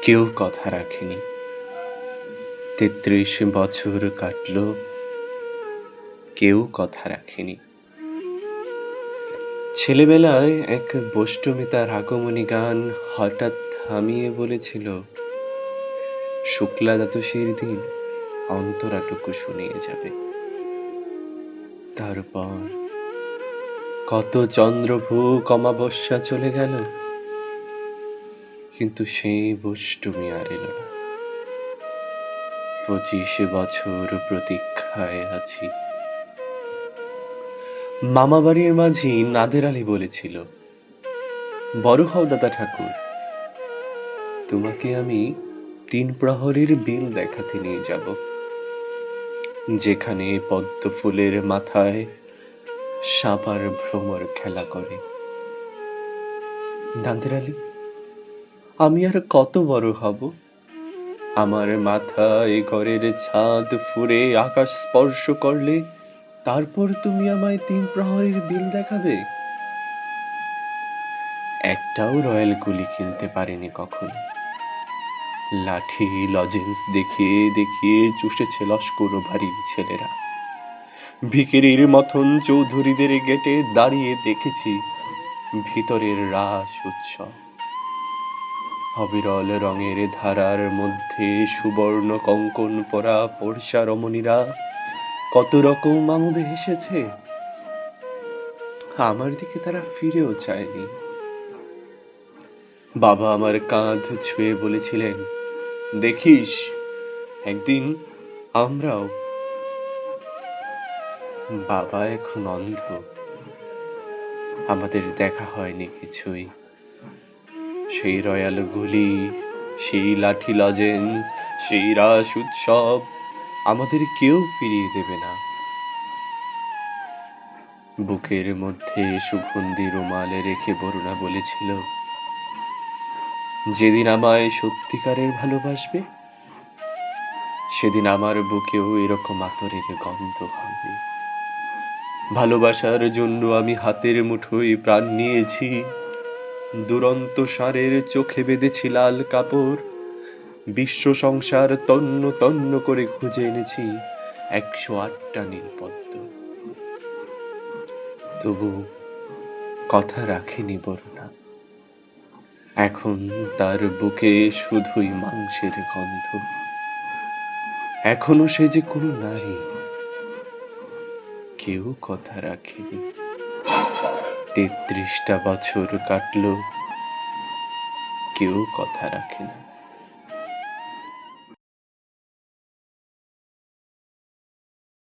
কেউ কথা রাখেনি। ৩৩ বছর কাটল, কেউ কথা রাখেনি। ছেলেবেলায় এক বষ্টমী তার আগমনী গান হঠাৎ থামিয়ে বলেছিল, শুক্লা দ্বাদশীর দিন অন্তরাটুকু শুনিয়ে যাবে। তারপর কত চন্দ্রভূক অমাবস্যা চলে গেল, কিন্তু সেই বষ্টমী আর এলো না। ২৫ বছর প্রতীক্ষায় আছি। মামাবাড়ির মাঝি নাদের আলী বলেছিল, বড় হও দাদা ঠাকুর, তোমাকে আমি ৩ প্রহরের বিল দেখাতে নিয়ে যাব, যেখানে পদ্ম ফুলের মাথায় সাপার ভ্রমর খেলা করে। নাদের আলী, আমি আর কত বড় হব? আমার মাথা এ ঘরের ছাদ ফুঁড়ে আকাশ স্পর্শ করলে তারপর তুমি আমায় ৩ প্রহরের বিল দেখাবে? একটাও রয়্যাল গুলি কিনতে পারেনি কখনো। লাঠি লজেন্স দেখিয়ে দেখিয়ে চুষেছে লস্কর বাড়ির ছেলেরা। ভিখিরির মতন চৌধুরীদের গেটে দাঁড়িয়ে দেখেছি ভিতরের রাস উৎসব। অবিরল রঙের ধারার মধ্যে সুবর্ণ কঙ্কন পরা ফর্সা রমণীরা কত রকম আমোদে এসেছে। আমার দিকে তারা ফিরেও চায়নি। বাবা আমার কাঁধ ছুঁয়ে বলেছিলেন, দেখিস একদিন আমরাও। বাবা এখন অন্ধ, আমাদের দেখা হয়নি কিছুই। সেই রয়্যাল গুলি, সেই লাঠি লজেন্স, সেই রাস উৎসব আমাদের কেউ ফিরিয়ে দেবে না। বুকের মধ্যে সুগন্ধি রুমালে রেখে বরুণা বলেছিল, যেদিন আমায় সত্যিকারের ভালোবাসবে, সেদিন আমার বুকেও এরকম আতরের গন্ধ হবে। ভালোবাসার জন্য আমি হাতের মুঠোয় প্রাণ নিয়েছি। দুরন্ত ষাঁড়ের চোখে বেঁধেছি লাল কাপড়। বিশ্ব সংসার তন্ন তন্ন করে খুঁজে এনেছি ১০৮টা নীলপদ্ম। তবু কথা রাখিনি বরুণা। এখন তার বুকে শুধুই মাংসের গন্ধ। এখনো সে যে কোনো নাই, কেউ কথা রাখেনি। ৩৩টা বছর কাটল, কেউ কথা রাখেনি।